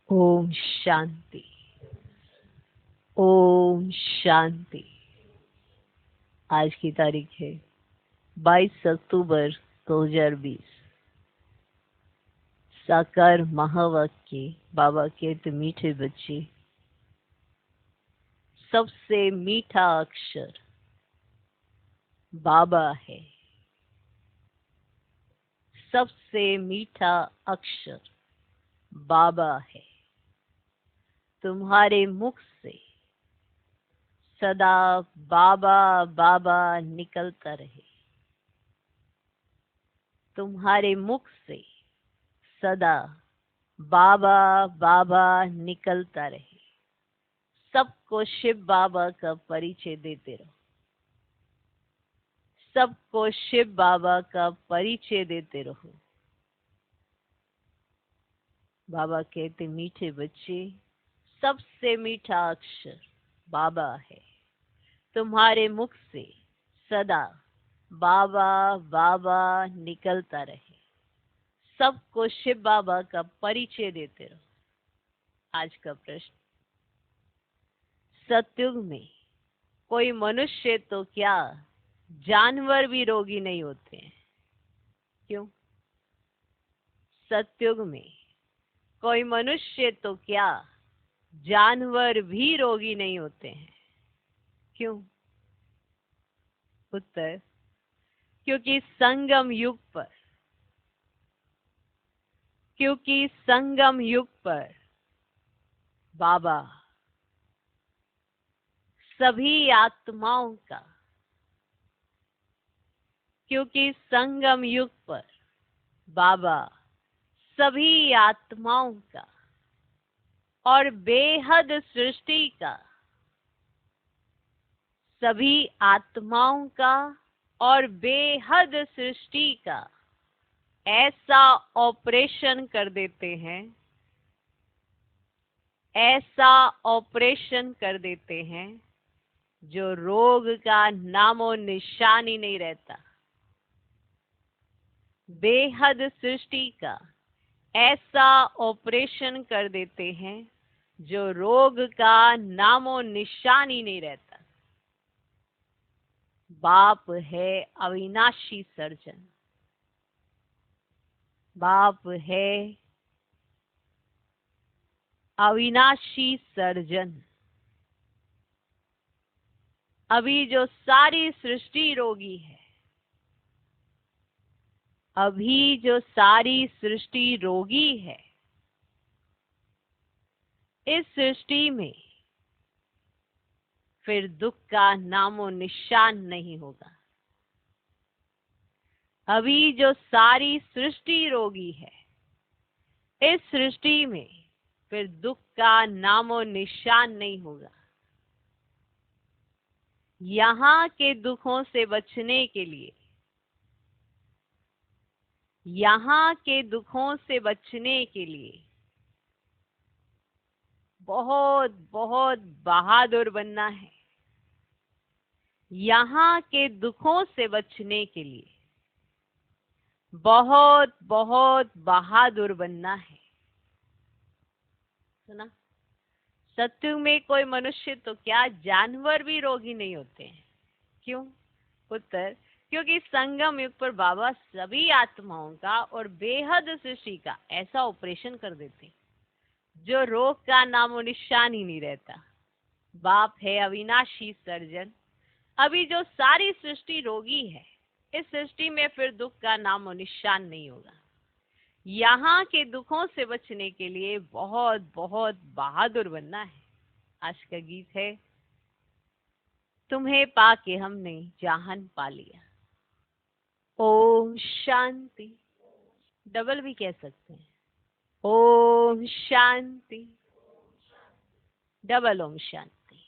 ओम शांति। ओम शांति। आज की तारीख है 22 अक्टूबर 2020। साकार महावाक्य बाबा कहते मीठे बच्चे, सबसे मीठा अक्षर बाबा है। सबसे मीठा अक्षर बाबा है। तुम्हारे मुख से सदा बाबा बाबा निकलता रहे। तुम्हारे मुख से सदा बाबा बाबा निकलता रहे। सबको शिव बाबा का परिचय देते रहो। सबको शिव बाबा का परिचय देते रहो। बाबा कहते मीठे बच्चे, सबसे मीठा अक्षर बाबा है। तुम्हारे मुख से सदा बाबा बाबा निकलता रहे। सबको शिव बाबा का परिचय देते रहो। आज का प्रश्न, सतयुग में कोई मनुष्य तो क्या जानवर भी रोगी नहीं होते हैं। क्यों? सतयुग में कोई मनुष्य तो क्या जानवर भी रोगी नहीं होते हैं। क्यों? उत्तर, क्योंकि संगम युग पर बाबा सभी आत्माओं का, क्योंकि संगम युग पर बाबा सभी आत्माओं का और बेहद सृष्टि का, सभी आत्माओं का और बेहद सृष्टि का ऐसा ऑपरेशन कर देते हैं, ऐसा ऑपरेशन कर देते हैं जो रोग का नामो निशान ही नहीं रहता। बेहद सृष्टि का ऐसा ऑपरेशन कर देते हैं जो रोग का नामो निशान ही नहीं रहता। बाप है अविनाशी सर्जन। बाप है अविनाशी सर्जन। अभी जो सारी सृष्टि रोगी है, अभी जो सारी सृष्टि रोगी है, इस सृष्टि में फिर दुख का नामो निशान नहीं होगा। अभी जो सारी सृष्टि रोगी है, इस सृष्टि में फिर दुख का नामो निशान नहीं होगा। यहाँ के दुखों से बचने के लिए, यहाँ के दुखों से बचने के लिए बहुत बहुत बहादुर बनना है। यहाँ के दुखों से बचने के लिए बहुत बहुत बहादुर बनना है। सुना? सत्युग में कोई मनुष्य तो क्या जानवर भी रोगी नहीं होते हैं। क्यों? उत्तर, क्योंकि संगम युग पर बाबा सभी आत्माओं का और बेहद सृष्टि का ऐसा ऑपरेशन कर देते जो रोग का नामो निशान ही नहीं रहता। बाप है अविनाशी सर्जन। अभी जो सारी सृष्टि रोगी है, इस सृष्टि में फिर दुख का नामो निशान नहीं होगा। यहाँ के दुखों से बचने के लिए बहुत बहुत बहादुर बनना है। आज का गीत है, तुम्हें पाके हमने जान पा लिया। ओम शांति। डबल भी कह सकते हैं। ओम शांति। डबल ओम शांति।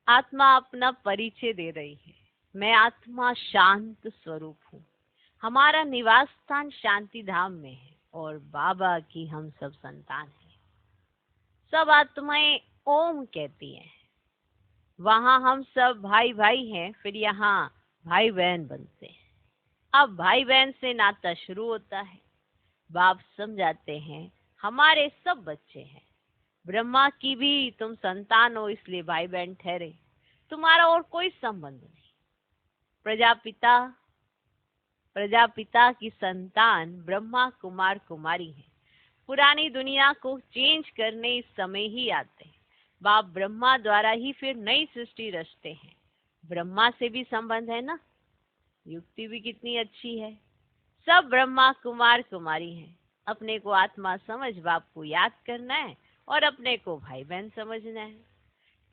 आत्मा अपना परिचय दे रही है। मैं आत्मा शांत स्वरूप हूँ। हमारा निवास स्थान शांति धाम में है और बाबा की हम सब संतान हैं। सब आत्माएं ओम कहती हैं। वहां हम सब भाई भाई हैं, फिर यहाँ भाई बहन बनते हैं। अब भाई बहन से नाता शुरू होता है। बाप समझाते हैं हमारे सब बच्चे हैं। ब्रह्मा की भी तुम संतान हो, इसलिए भाई बहन ठहरे। तुम्हारा और कोई संबंध नहीं। प्रजापिता की संतान ब्रह्मा कुमार कुमारी है। पुरानी दुनिया को चेंज करने इस समय ही आते हैं। बाप ब्रह्मा द्वारा ही फिर नई सृष्टि रचते हैं। ब्रह्मा से भी संबंध है ना। युक्ति भी कितनी अच्छी है। सब ब्रह्मा कुमार कुमारी हैं। अपने को आत्मा समझ बाप को याद करना है और अपने को भाई बहन समझना है।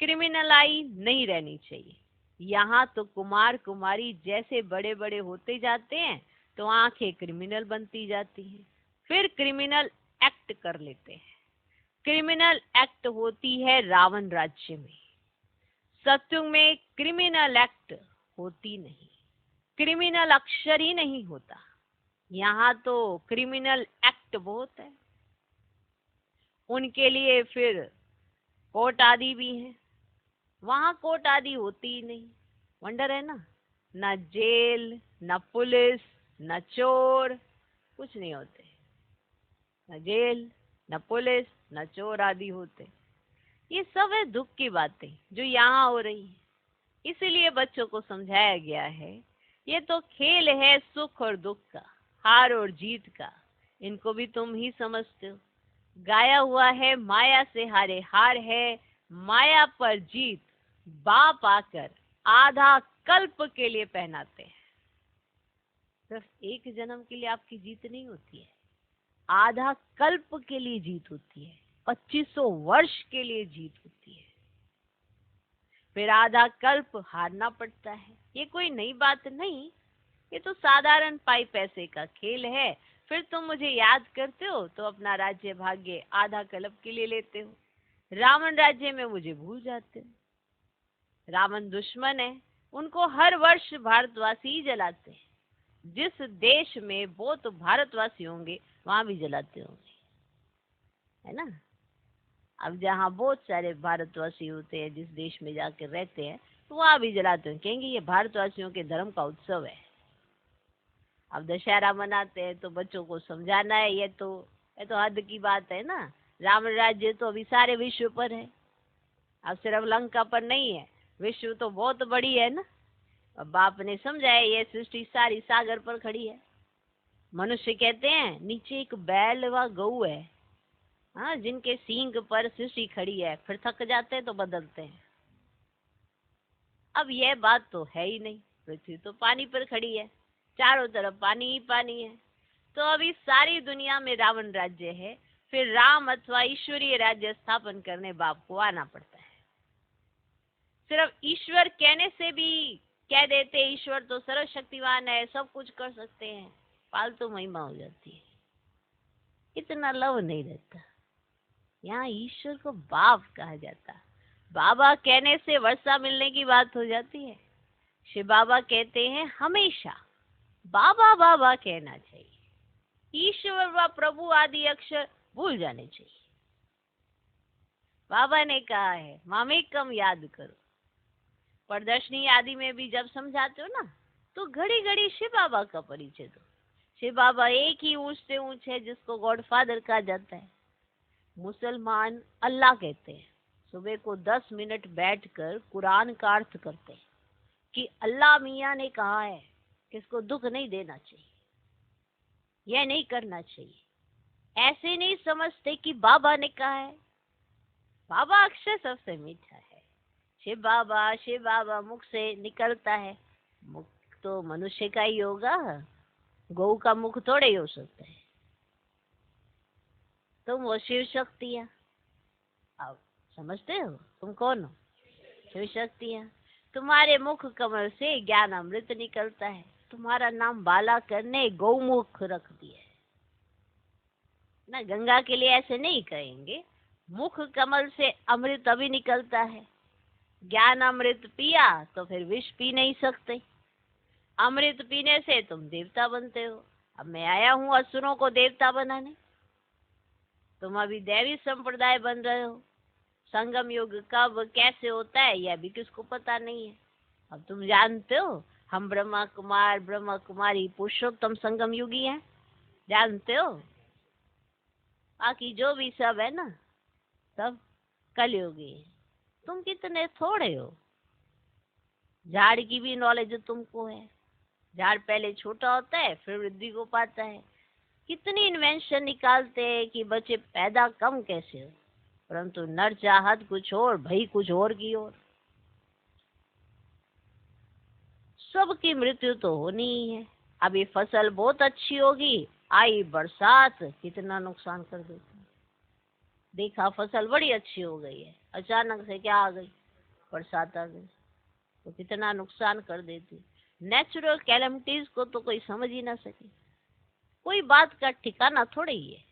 क्रिमिनलाई नहीं रहनी चाहिए। यहाँ तो कुमार कुमारी जैसे बड़े बड़े होते जाते हैं तो आंखें क्रिमिनल बनती जाती हैं, फिर क्रिमिनल एक्ट कर लेते हैं। क्रिमिनल एक्ट होती है रावण राज्य में। सत्युग में क्रिमिनल एक्ट होती नहीं। क्रिमिनल अक्षर ही नहीं होता। यहाँ तो क्रिमिनल एक्ट बहुत है। उनके लिए फिर कोर्ट आदि भी है। वहां कोर्ट आदि होती ही नहीं। वंडर है ना। न जेल, न पुलिस, न चोर, कुछ नहीं होते। न जेल, न पुलिस, न चोर आदि होते। ये सब है दुख की बातें जो यहाँ हो रही है। इसीलिए बच्चों को समझाया गया है, ये तो खेल है सुख और दुख का, हार और जीत का। इनको भी तुम ही समझते हो। गाया हुआ है माया से हारे हार है, माया पर जीत बाप आकर आधा कल्प के लिए पहनाते हैं। सिर्फ एक जन्म के लिए आपकी जीत नहीं होती है, आधा कल्प के लिए जीत होती है, 2500 वर्ष के लिए जीत होती है, फिर आधा कल्प हारना पड़ता है। ये कोई नई बात नहीं, ये तो साधारण पाई पैसे का खेल है। फिर तुम मुझे याद करते हो तो अपना राज्य भाग्य आधा कल्प के लिए लेते हो। रावण राज्य में मुझे भूल जाते हो। रावण दुश्मन है, उनको हर वर्ष भारतवासी ही जलाते हैं। जिस देश में बहुत भारतवासी होंगे वहां भी जलाते होंगे, है ना। अब जहाँ बहुत सारे भारतवासी होते हैं, जिस देश में जाकर रहते हैं, तो वहां भी जलाते हैं। कहेंगे ये भारतवासियों के धर्म का उत्सव है। अब दशहरा मनाते हैं तो बच्चों को समझाना है, ये तो हद की बात है ना। रावण राज्य तो अभी सारे विश्व पर है, अब सिर्फ लंका पर नहीं है। विश्व तो बहुत बड़ी है ना। अब बाप ने समझाया ये सृष्टि सारी सागर पर खड़ी है। मनुष्य कहते हैं नीचे एक बैल व गऊ है, हाँ, जिनके सींग पर सृष्टि खड़ी है, फिर थक जाते हैं तो बदलते हैं। अब यह बात तो है ही नहीं। पृथ्वी तो पानी पर खड़ी है, चारों तरफ पानी ही पानी है। तो अभी सारी दुनिया में रावण राज्य है, फिर राम अथवा ईश्वरीय राज्य स्थापन करने बाप को आना पड़ता है। सिर्फ ईश्वर कहने से भी कह देते ईश्वर तो सर्वशक्तिवान है, सब कुछ कर सकते हैं, फालतू महिमा हो जाती है। इतना लव नहीं रहता। यहाँ ईश्वर को बाप कहा जाता। बाबा कहने से वर्षा मिलने की बात हो जाती है। शिव बाबा कहते हैं हमेशा बाबा बाबा कहना चाहिए। ईश्वर व प्रभु आदि अक्षर भूल जाने चाहिए। बाबा ने कहा है मामेकम याद करो। प्रदर्शनी आदि में भी जब समझाते हो ना, तो घड़ी घड़ी शिव बाबा का परिचय दो। शिव बाबा एक ही ऊंच से ऊंच है, जिसको गॉड फादर कहा जाता है। मुसलमान अल्लाह कहते हैं। सुबह को 10 मिनट बैठकर कुरान का अर्थ करते हैं कि अल्लाह मियाँ ने कहा है कि इसको दुख नहीं देना चाहिए, यह नहीं करना चाहिए। ऐसे नहीं समझते कि बाबा ने कहा है। बाबा अक्षर सबसे मीठा है। शिव बाबा मुख से निकलता है। मुख तो मनुष्य का ही होगा, गौ का मुख थोड़े ही हो सकता है। तुम वो शिव शक्तियाँ, अब समझते हो तुम कौन हो? शिव शक्तियाँ। तुम्हारे मुख कमल से ज्ञान अमृत निकलता है। तुम्हारा नाम बाला करने गौमुख रख दिया है ना। गंगा के लिए ऐसे नहीं कहेंगे, मुख कमल से अमृत अभी निकलता है। ज्ञान अमृत पिया तो फिर विष पी नहीं सकते। अमृत पीने से तुम देवता बनते हो। अब मैं आया हूँ असुरों को देवता बनाने। तुम अभी दैवी संप्रदाय बन रहे हो। संगम युग कब कैसे होता है यह भी किसको पता नहीं है। अब तुम जानते हो हम ब्रह्मा कुमार ब्रह्मा कुमारी पुरुषोत्तम संगम युगी हैं, जानते हो। बाकी जो भी सब है ना, सब कलयुगी है। तुम कितने थोड़े हो। झाड़ की भी नॉलेज तुमको है। झाड़ पहले छोटा होता है, फिर वृद्धि को पाता है। कितनी इन्वेंशन निकालते हैं कि बच्चे पैदा कम कैसे हो, परंतु नर चाहत कुछ और, भई कुछ और की ओर। सबकी मृत्यु तो होनी ही है। अभी फसल बहुत अच्छी होगी, आई बरसात कितना नुकसान कर देती है। देखा फसल बड़ी अच्छी हो गई है, अचानक से क्या आ गई, बरसात आ गई, तो कितना नुकसान कर देती। नेचुरल कैलेमिटीज को तो कोई समझ ही ना सके। कोई बात का ठिकाना थोड़े ही है।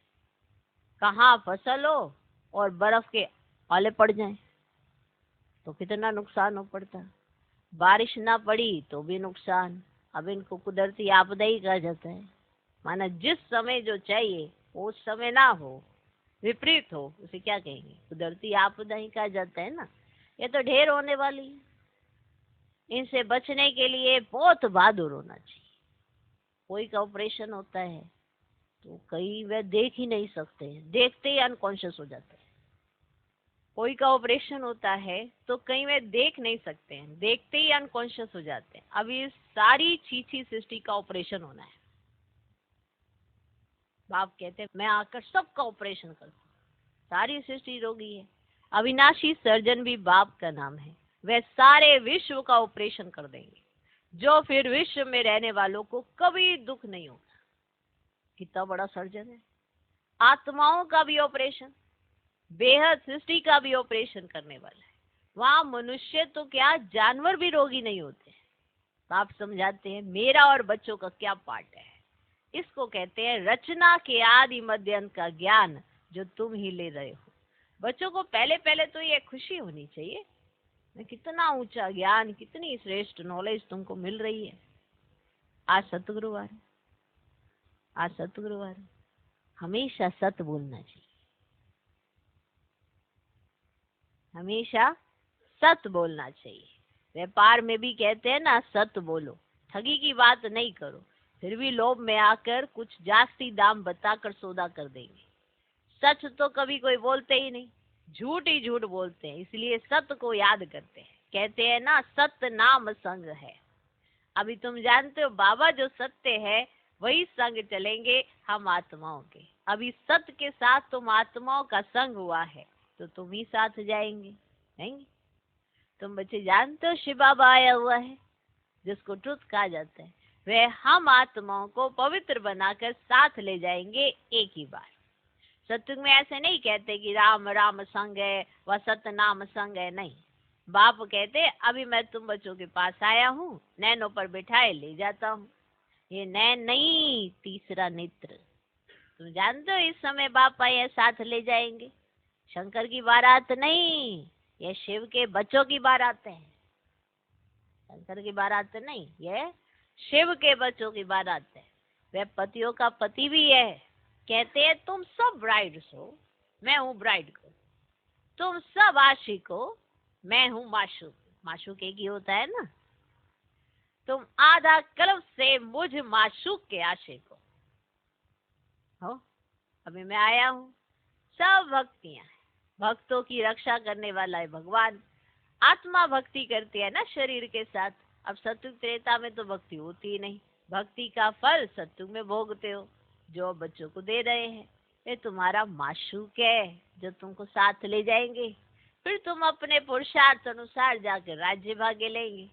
कहाँ फसल हो और बर्फ के ओले पड़ जाएं तो कितना नुकसान हो पड़ता। बारिश ना पड़ी तो भी नुकसान। अब इनको कुदरती आपदा ही कहा जाता है। माना जिस समय जो चाहिए वो उस समय ना हो, विपरीत हो, उसे क्या कहेंगे, कुदरती आपदा ही कहा जाता है ना। ये तो ढेर होने वाली है। इनसे बचने के लिए बहुत बहादुर होना चाहिए। कोई का ऑपरेशन होता है तो कई वे देख ही नहीं सकते हैं, देखते ही अनकॉन्शियस हो जाते हैं। कोई का ऑपरेशन होता है तो कई वे देख नहीं सकते हैं, देखते ही अनकॉन्शियस हो जाते हैं। अब इस सारी चीची सृष्टि का ऑपरेशन होना है। बाप कहते हैं मैं आकर सबका ऑपरेशन करता हूँ। सारी सृष्टि रोगी है। अविनाशी सर्जन भी बाप का नाम है। वे सारे विश्व का ऑपरेशन कर देंगे, जो फिर विश्व में रहने वालों को कभी दुख नहीं होगा। कितना बड़ा सर्जन है। आत्माओं का भी ऑपरेशन, बेहद सृष्टि का भी ऑपरेशन करने वाला है। वहां मनुष्य तो क्या, जानवर भी रोगी नहीं होते। आप समझाते हैं मेरा और बच्चों का क्या पार्ट है। इसको कहते हैं रचना के आदि मध्य अंत का ज्ञान जो तुम ही ले रहे हो। बच्चों को पहले पहले तो ये खुशी होनी चाहिए, कितना ऊंचा ज्ञान, कितनी श्रेष्ठ नॉलेज तुमको मिल रही है। आज सतगुरुवार है, आज सतगुरुवार है। हमेशा सत्य बोलना चाहिए, हमेशा सत्य बोलना चाहिए। व्यापार में भी कहते हैं ना, सत्य बोलो, ठगी की बात नहीं करो। फिर भी लोभ में आकर कुछ जास्ती दाम बताकर सौदा कर देंगे। सच तो कभी कोई बोलते ही नहीं, झूठ ही झूठ बोलते हैं। इसलिए सत्य को याद करते हैं। कहते हैं ना, सत्य नाम संग है। अभी तुम जानते हो बाबा जो सत्य है वही संग चलेंगे हम आत्माओं के। अभी सत्य के साथ तुम आत्माओं का संग हुआ है तो तुम ही साथ जाएंगे, नहीं? तुम बच्चे जानते हो शिव बाबा आया हुआ है, जिसको ट्रुथ कहा जाता है। वह हम आत्माओं को पवित्र बनाकर साथ ले जाएंगे एक ही बार। सत्युग में ऐसे नहीं कहते कि राम राम संग है व सत्य नाम संग है, नहीं। बाप कहते अभी मैं तुम बच्चों के पास आया हूँ, नैनों पर बिठाए ले जाता हूँ। ये नैन नहीं, तीसरा नेत्र। तुम जानते हो इस समय बाप आए साथ ले जाएंगे। शंकर की बारात नहीं, ये शिव के बच्चों की बारात है। शंकर की बारात नहीं, ये शिव के बच्चों की बारात है। वह पतियों का पति भी है। कहते हैं तुम सब ब्राइड्स हो, मैं हूँ ब्राइड को। तुम सब आशिक हो, मैं हूँ माशूक। माशूक एक ही होता है ना। तुम आधा कल्प से मुझ माशूक के आशिक हो। अभी मैं आया हूँ, सब भक्तियां हैं। भक्तों की रक्षा करने वाला है भगवान। आत्मा भक्ति करती है ना शरीर के साथ। अब सत्युग त्रेता में तो भक्ति होती ही नहीं। भक्ति का फल सत्युग में भोगते हो, जो बच्चों को दे रहे हैं। ये तुम्हारा माशूक है जो तुमको साथ ले जाएंगे। फिर तुम अपने पुरुषार्थ अनुसार जाकर राज्य भाग्य लेंगे।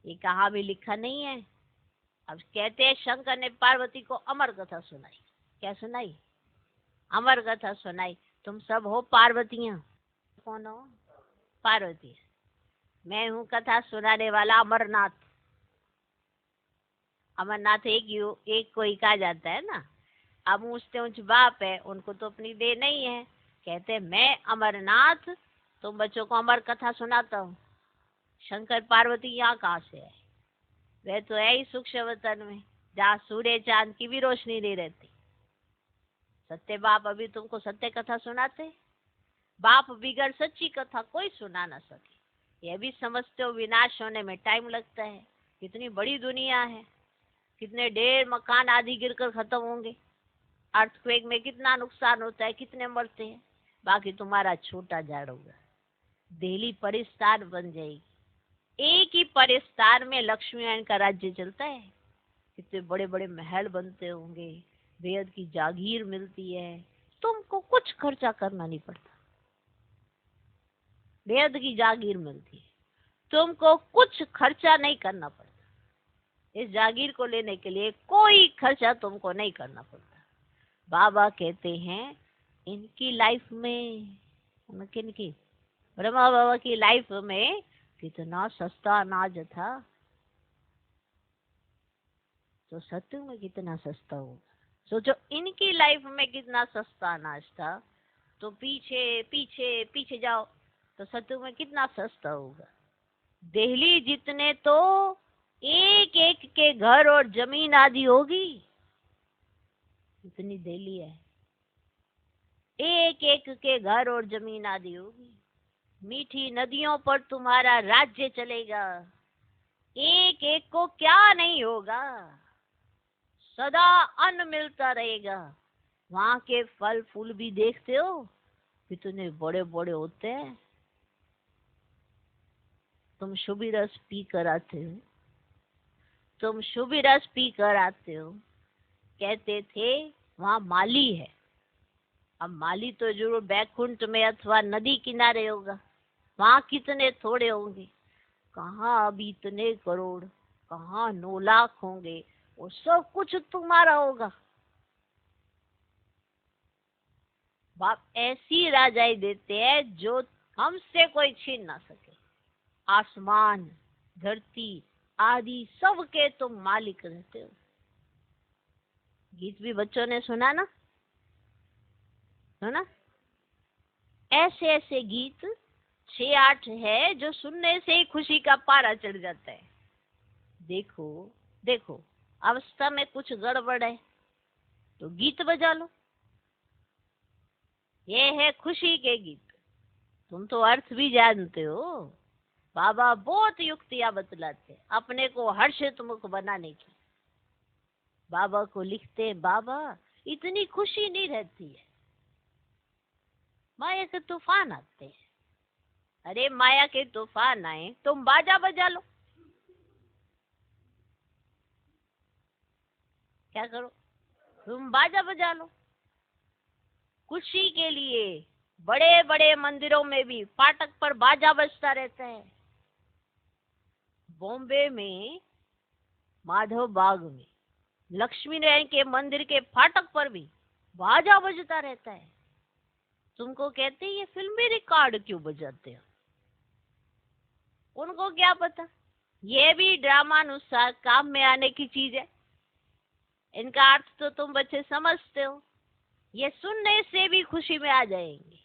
ये कहाँ भी लिखा नहीं है। अब कहते हैं शंकर ने पार्वती को अमर कथा सुनाई। क्या सुनाई? अमर कथा सुनाई। तुम सब हो पार्वतियां। कौन हो? पार्वती। मैं हूँ कथा सुनाने वाला अमरनाथ। अमरनाथ एक को ही कहा जाता है ना। अब ऊंचते ऊंच बाप है, उनको तो अपनी देह नहीं है। कहते मैं अमरनाथ तुम बच्चों को अमर कथा सुनाता हूँ। शंकर पार्वती यहाँ कहाँ से है? वह तो है ही सूक्ष्म वतन में, जहाँ सूर्य चांद की भी रोशनी नहीं रहती। सत्य बाप अभी तुमको सत्य कथा सुनाते। बाप बिगड़ सच्ची कथा कोई सुना ना सके। यह भी समझते हो विनाश होने में टाइम लगता है। कितनी बड़ी दुनिया है, कितने ढेर मकान आदि गिरकर खत्म होंगे। अर्थक्वेक में कितना नुकसान होता है, कितने मरते हैं, बाकी तुम्हारा छोटा झाड़ होगा। दिल्ली परिस्तार बन जाएगी। एक ही परिस्तार में लक्ष्मी नारायण का राज्य चलता है। कितने बड़े बड़े महल बनते होंगे, बेहद की जागीर मिलती है, तुमको कुछ खर्चा करना नहीं पड़ता। बेहद की जागीर मिलती है, तुमको कुछ खर्चा नहीं करना पड़ता। इस जागीर को लेने के लिए कोई खर्चा तुमको नहीं करना पड़ता। बाबा कहते हैं इनकी लाइफ में, किनकी, ब्रह्मा बाबा की लाइफ में कितना सस्ता अनाज था, तो सत्युग में कितना सस्ता होगा। सोचो इनकी लाइफ में कितना सस्ता अनाज था, तो पीछे पीछे पीछे जाओ तो सत्युग में कितना सस्ता होगा। दिल्ली जितने तो एक एक के घर और जमीन आदि होगी, इतनी दिल्ली है, एक एक के घर और जमीन आदि होगी। मीठी नदियों पर तुम्हारा राज्य चलेगा, एक एक को क्या नहीं होगा, सदा अन्न मिलता रहेगा। वहां के फल फूल भी देखते हो कितने बड़े बड़े होते हैं। तुम शुभी रस पी कर आते हो, तुम शुभी रस पी कर आते हो। कहते थे वहां माली है, अब माली तो जरूर बैकुंठ में अथवा नदी किनारे होगा, वहां कितने थोड़े होंगे। कहाँ अब इतने करोड़, कहाँ 9 लाख होंगे, वो सब कुछ तुम्हारा होगा। बाप ऐसी राजाई देते हैं जो हमसे कोई छीन ना सके। आसमान धरती आदि सब के तुम मालिक रहते हो। गीत भी बच्चों ने सुना ना, सुना? ऐसे ऐसे गीत 6-8 है जो सुनने से ही खुशी का पारा चढ़ जाता है। देखो देखो, अवस्था में कुछ गड़बड़ है तो गीत बजा लो, ये है खुशी के गीत। तुम तो अर्थ भी जानते हो। बाबा बहुत युक्तियां बतलाते अपने को हर्षित मुख बनाने की। बाबा को लिखते, बाबा इतनी खुशी नहीं रहती है, माया के तूफान आते हैं। अरे माया के तूफान आए, तुम बाजा बजा लो। क्या करो? तुम बाजा बजा लो। खुशी के लिए बड़े बड़े मंदिरों में भी फाटक पर बाजा बजता रहता है। बॉम्बे में माधव बाग में लक्ष्मी नारायण के मंदिर के फाटक पर भी बाजा बजता रहता है। तुमको कहते हैं ये फिल्मी रिकॉर्ड क्यों बजाते हो? उनको क्या पता, ये भी ड्रामानुसार काम में आने की चीज है। इनका अर्थ तो तुम बच्चे समझते हो, ये सुनने से भी खुशी में आ जाएंगे,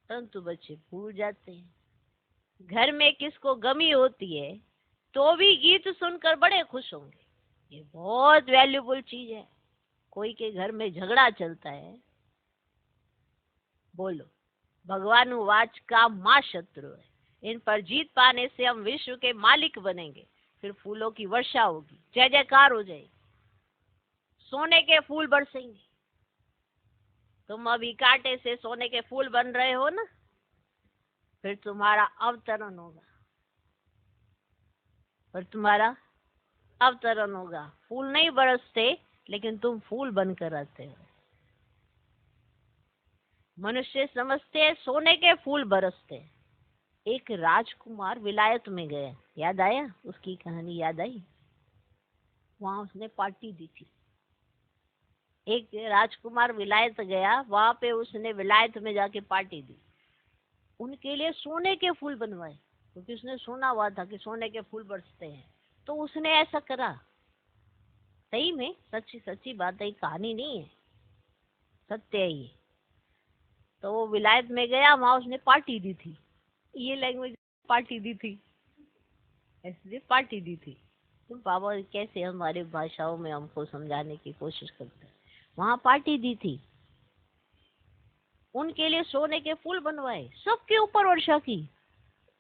परंतु बच्चे भूल जाते हैं। घर में किसको गमी होती है तो भी गीत सुनकर बड़े खुश होंगे, ये बहुत वैल्यूबल चीज है। कोई के घर में झगड़ा चलता है, बोलो भगवान वाच का मां शत्रु है, इन पर जीत पाने से हम विश्व के मालिक बनेंगे। फिर फूलों की वर्षा होगी, जय जयकार हो जाएगी, सोने के फूल बरसेंगे। तुम अभी कांटे से सोने के फूल बन रहे हो ना, फिर तुम्हारा अवतरण होगा, फिर तुम्हारा अवतरण होगा। फूल नहीं बरसते लेकिन तुम फूल बनकर आते हो। मनुष्य समझते हैं सोने के फूल बरसते हैं। एक राजकुमार विलायत में गया, याद आया? उसकी कहानी याद आई? वहां उसने पार्टी दी थी। एक राजकुमार विलायत गया, वहां पे उसने विलायत में जाके पार्टी दी। उनके लिए सोने के फूल बनवाए, क्योंकि उसने सुना हुआ था कि सोने के फूल बरसते हैं, तो उसने ऐसा करा। सही में सच्ची सच्ची बात है, कहानी नहीं है, सत्य है ये। तो वो विलायत में गया, वहां उसने पार्टी दी थी। ये लैंग्वेज पार्टी दी थी, ऐसे पार्टी दी थी। तो बाबा कैसे हमारे भाषाओं में हमको समझाने की कोशिश करते हैं। वहां पार्टी दी थी, उनके लिए सोने के फूल बनवाए, सबके ऊपर वर्षा की,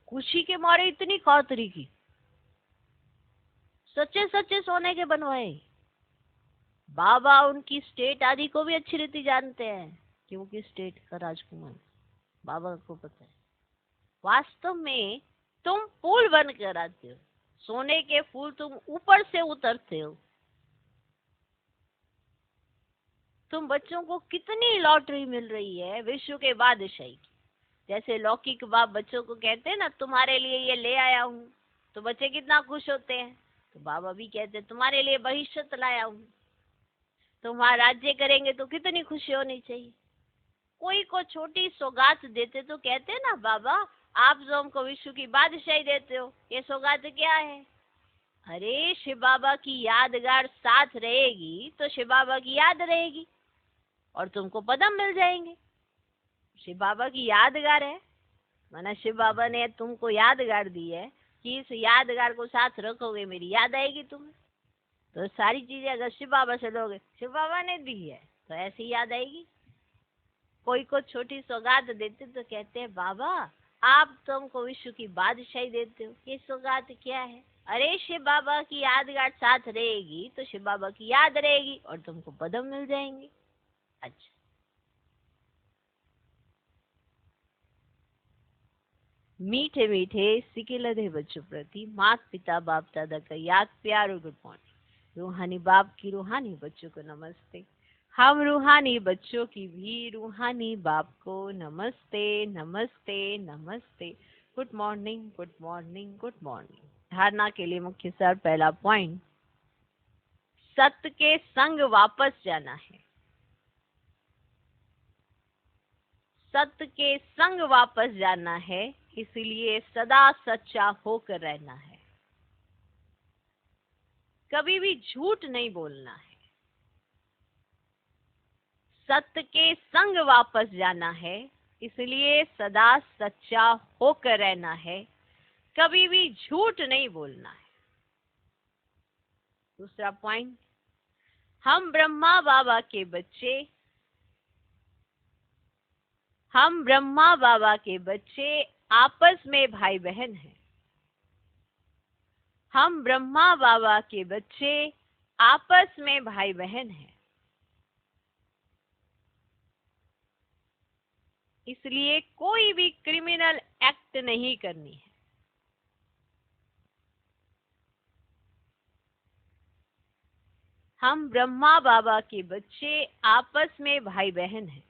खुशी के मारे इतनी खातरी की, सच्चे सच्चे सोने के बनवाए। बाबा उनकी स्टेट आदि को भी अच्छी रीति जानते हैं, क्योंकि स्टेट का राजकुमार बाबा को पता है। वास्तव में तुम पुल बनकर आते हो, सोने के फूल तुम ऊपर से उतरते हो। तुम बच्चों को कितनी लॉटरी मिल रही है विश्व के बादशाही की। जैसे लौकिक बाप बच्चों को कहते हैं ना, तुम्हारे लिए ये ले आया हूँ, तो बच्चे कितना खुश होते हैं। तो बाबा भी कहते हैं तुम्हारे लिए भविष्य लाया हूँ, तुम वहां राज्य करेंगे तो कितनी खुशी होनी चाहिए। कोई को छोटी सौगात देते तो कहते हैं ना, बाबा आप जो हमको विश्व की बादशाही देते हो, ये सौगात क्या है। अरे शिव बाबा की यादगार साथ रहेगी तो शिव बाबा की याद रहेगी और तुमको पदम मिल जाएंगे। शिव बाबा की यादगार है, माना शिव बाबा ने तुमको यादगार दी है कि इस यादगार को साथ रखोगे, मेरी याद आएगी तुम्हें। तो सारी चीजें अगर शिव बाबा से लोगे, शिव बाबा ने दी है तो ऐसी याद आएगी। कोई को छोटी सौगात देते तो कहते हैं बाबा आप तो हमको विश्व की बादशाही देते हो, ये सौगात क्या है। अरे शिव बाबा की यादगार साथ रहेगी तो शिव बाबा की याद रहेगी और तुमको पदम मिल जाएंगे। अच्छा, मीठे मीठे सिकिलधे बच्चों प्रति माता पिता बाप दादा का याद प्यार और गुड मॉर्निंग। रूहानी बाप की रूहानी बच्चों को नमस्ते। हम रूहानी बच्चों की भी रूहानी बाप को नमस्ते नमस्ते नमस्ते। Good morning good morning good morning. धारणा के लिए मुख्य सार, पहला पॉइंट, सत्य के संग वापस जाना है। सत्य के संग वापस जाना है, इसलिए सदा सच्चा होकर रहना है। कभी भी झूठ नहीं बोलना है। सत्य के संग वापस जाना है, इसलिए सदा सच्चा होकर रहना है। कभी भी झूठ नहीं बोलना है। दूसरा पॉइंट, हम ब्रह्मा बाबा के बच्चे, हम ब्रह्मा बाबा के बच्चे आपस में भाई बहन हैं। हम ब्रह्मा बाबा के बच्चे आपस में भाई बहन हैं, इसलिए कोई भी क्रिमिनल एक्ट नहीं करनी है। हम ब्रह्मा बाबा के बच्चे आपस में भाई बहन हैं,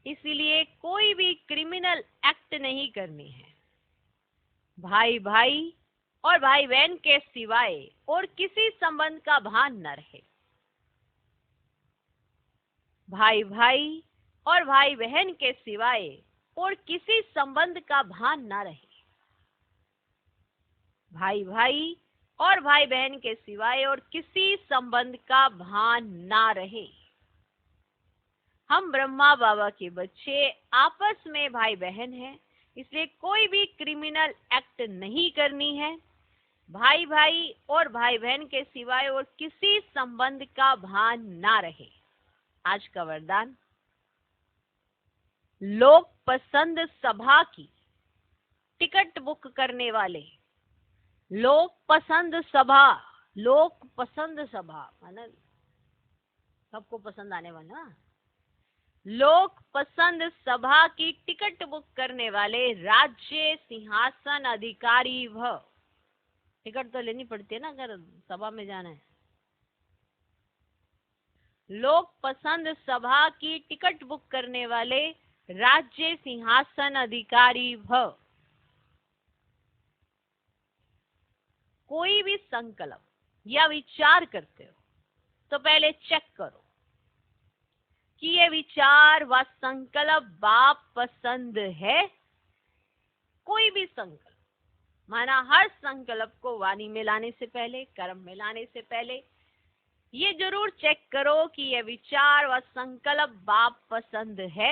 इसलिए कोई भी क्रिमिनल एक्ट नहीं करनी है। भाई भाई और भाई बहन के सिवाय और किसी संबंध का भान न रहे। भाई भाई और भाई बहन के सिवाय और किसी संबंध का भान न रहे। भाई भाई और भाई बहन के सिवाय और किसी संबंध का भान ना रहे। हम ब्रह्मा बाबा के बच्चे आपस में भाई बहन हैं, इसलिए कोई भी क्रिमिनल एक्ट नहीं करनी है। भाई भाई और भाई बहन के सिवाय और किसी संबंध का भान ना रहे। आज का वरदान, लोक पसंद सभा की टिकट बुक करने वाले, लोक पसंद सभा, लोक पसंद सभा माना सबको पसंद आने वाला, लोक पसंद सभा की टिकट बुक करने वाले राज्य सिंहासन अधिकारी भव। टिकट तो लेनी पड़ती है ना अगर सभा में जाना है। लोक पसंद सभा की टिकट बुक करने वाले राज्य सिंहासन अधिकारी भव। कोई भी संकल्प या विचार करते हो तो पहले चेक करो कि ये विचार व संकल्प बाप पसंद है। कोई भी संकल्प, माना हर संकल्प को वाणी में लाने से पहले, कर्म में लाने से पहले ये जरूर चेक करो कि ये विचार व संकल्प बाप पसंद है।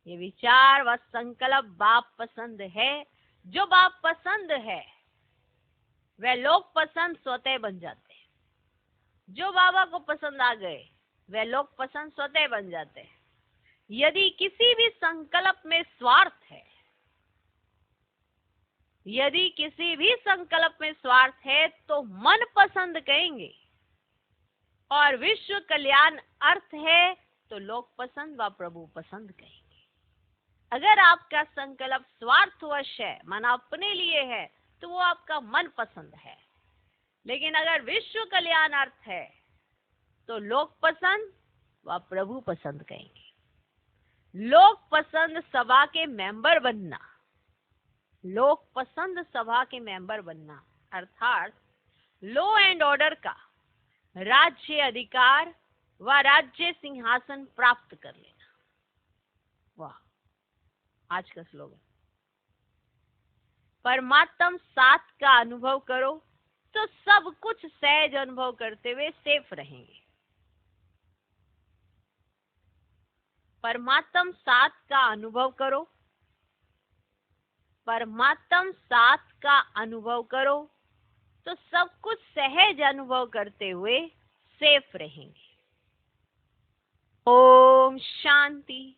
ये विचार व संकल्प बाप पसंद है। जो बाप पसंद है वह लोग पसंद स्वतः बन जाते हैं। जो बाबा को पसंद आ गए वह लोग पसंद स्वतः बन जाते हैं। यदि किसी भी संकल्प में स्वार्थ है, यदि किसी भी संकल्प में स्वार्थ है तो मन पसंद कहेंगे और विश्व कल्याण अर्थ है तो लोग पसंद व प्रभु पसंद कहेंगे। अगर आपका संकल्प स्वार्थवश है, मन अपने लिए है, तो वो आपका मन पसंद है। लेकिन अगर विश्व कल्याण अर्थ है तो लोग पसंद व प्रभु पसंद कहेंगे। लोक पसंद सभा के मेंबर बनना, लोक पसंद सभा के मेंबर बनना अर्थात लॉ एंड ऑर्डर का राज्य अधिकार व राज्य सिंहासन प्राप्त कर लेना। वाह, आज का स्लोगन। परमात्म साथ का अनुभव करो तो सब कुछ सहज अनुभव करते हुए सेफ रहेंगे। परमात्म साथ का अनुभव करो, परमात्म साथ का अनुभव करो तो सब कुछ सहज अनुभव करते हुए सेफ रहेंगे। ओम शांति।